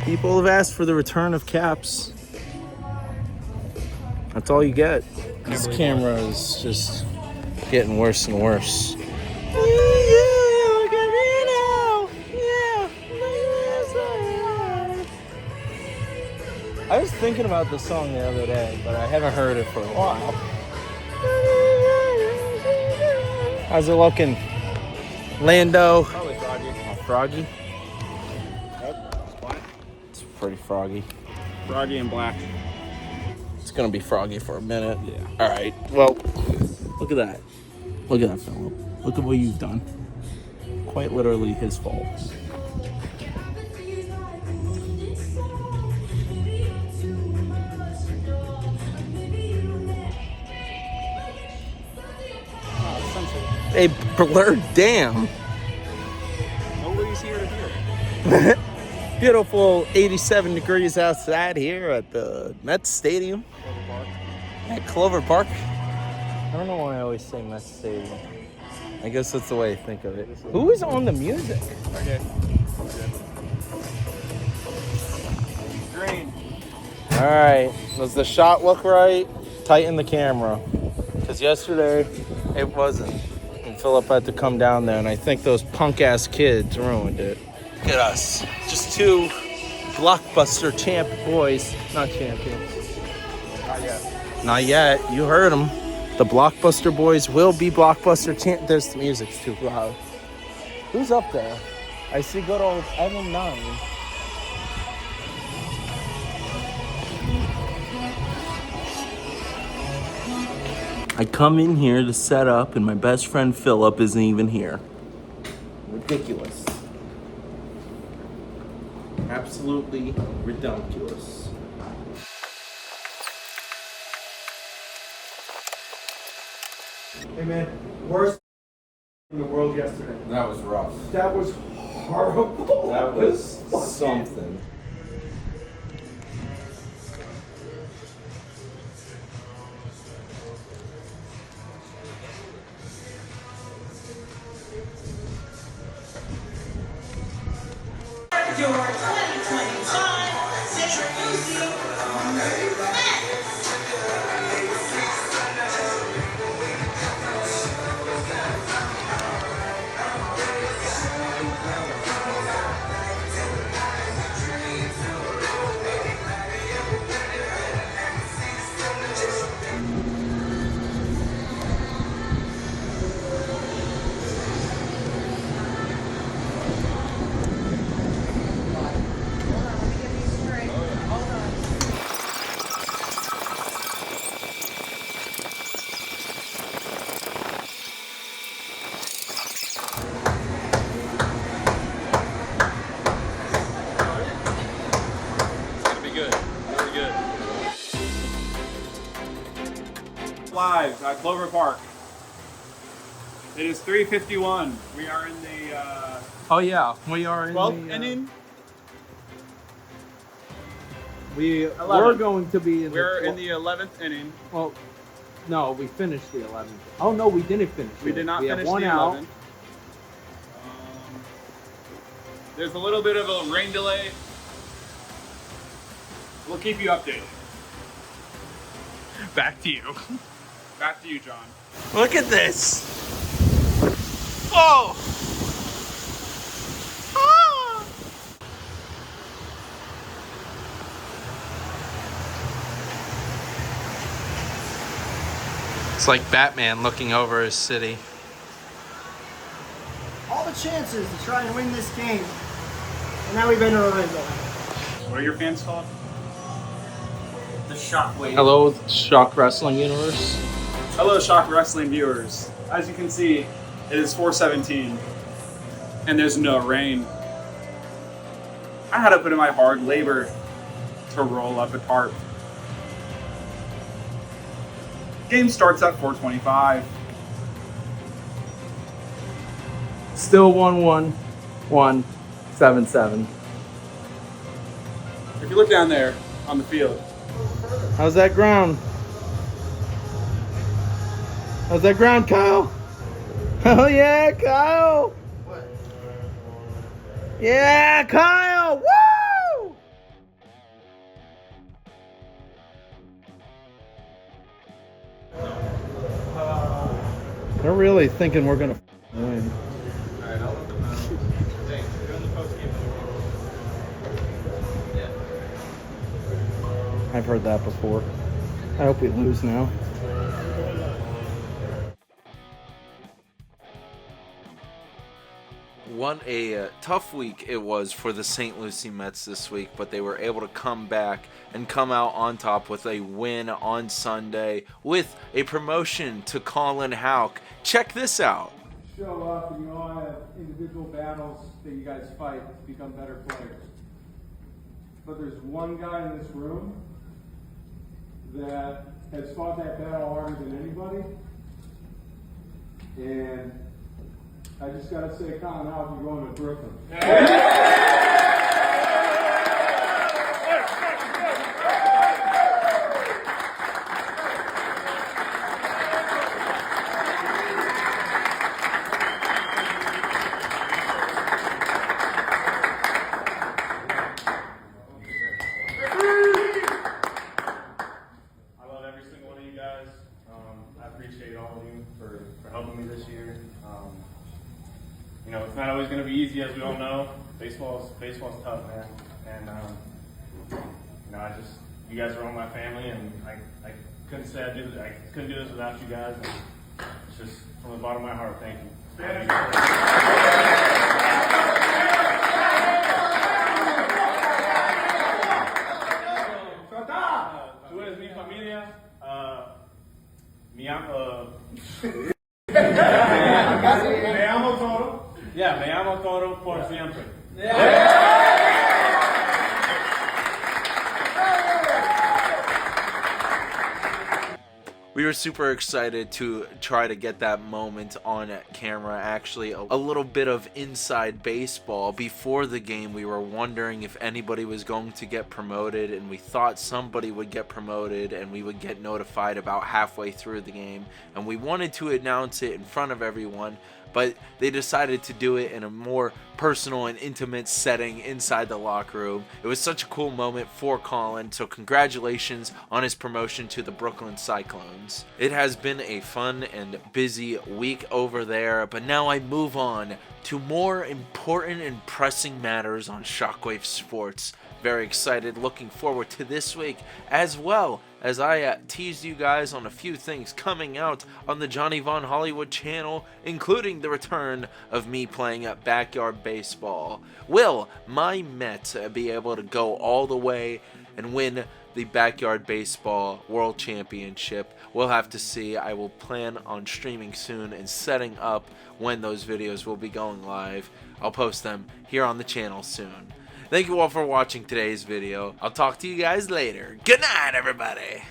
People have asked for the return of Caps. That's all you get. This camera is just getting worse and worse. I was thinking about this song the other day, but I haven't heard it for a while. How's it looking? Lando. Probably froggy. Oh, froggy? Yep. Black. It's pretty froggy. Froggy and black. It's gonna be froggy for a minute. Yeah. Alright, well, look at that. Look at that, Philip. Look at what you've done. Quite literally his fault. A blurred dam. Nobody's here to hear it. Beautiful 87 degrees outside here at the Mets Stadium. At Clover Park. I don't know why I always say Mets Stadium. I guess that's the way I think of it. Who is on the music? Okay. Green. Alright, does the shot look right? Tighten the camera. Because yesterday, it wasn't. And Philip had to come down there, and I think those punk-ass kids ruined it. Look at us. Just two blockbuster boys. Not champions. Not yet. Not yet. You heard them. The blockbuster boys will be blockbuster champ. There's the music's too loud. Who's up there? I see good old Evan 9. I come in here to set up, and my best friend Philip isn't even here. Ridiculous. Absolutely ridiculous. Hey man, worst in the world yesterday. That was rough. That was horrible. That was something. Your 2025 Central Live at Clover Park. It is 3:51. We are in the Oh yeah, we are in 12th inning. We're 11. going to be in We're the in the 11th inning. well, no, we finished the 11th. Oh no, we didn't finish. We did not we finish have one the out. 11th. There's a little bit of a rain delay. We'll keep you updated. Back to you. Back to you, John. Look at this. Oh. Ah. It's like Batman looking over his city. All the chances to try and win this game, and now we've been to Orlando. What are your fans called? The Shockwave. Hello, Shock Wrestling Universe. Hello, Shock Wrestling viewers. As you can see, it is 4:17, and there's no rain. I had to put in my hard labor to roll up a tarp. Game starts at 4:25. Still 1-1, 1-7-7. If you look down there on the field, How's that ground? How's that ground, Kyle? Oh yeah, Kyle! What? Yeah, Kyle! Woo! really thinking we're gonna win. Alright, I'll let them know. Thanks. You're on the post game. Yeah. I've heard that before. I hope we lose now. What a tough week it was for the St. Lucie Mets this week, but they were able to come back and come out on top with a win on Sunday with a promotion to Colin Houck. Check this out. Show up, and you all have individual battles that you guys fight to become better players. But there's one guy in this room that has fought that battle harder than anybody. And I just got to say, Colin, how you going to Brooklyn? I appreciate all of you for helping me this year. You know, it's not always going to be easy, as we all know. Baseball's tough, man. And you know, you guys are all my family, and I couldn't say I couldn't do this without you guys. And it's just from the bottom of my heart, thank you. Tú eres mi familia. Me amo Toro. Yeah, me amo Toro por siempre. We were super excited to try to get that moment on camera. Actually, a little bit of inside baseball. Before the game, we were wondering if anybody was going to get promoted, and we thought somebody would get promoted and we would get notified about halfway through the game, and we wanted to announce it in front of everyone, but they decided to do it in a more personal and intimate setting inside the locker room. It was such a cool moment for Colin, so congratulations on his promotion to the Brooklyn Cyclones. It has been a fun and busy week over there, but now I move on to more important and pressing matters on Shockwave Sports. Very excited, looking forward to this week, as well as I teased you guys on a few things coming out on the Johnny Von Hollywood channel, including the return of me playing at backyard baseball. Will my Mets be able to go all the way and win the Backyard Baseball World Championship? We'll have to see. I will plan on streaming soon and setting up when those videos will be going live. I'll post them here on the channel soon. Thank you all for watching today's video. I'll talk to you guys later. Good night, everybody.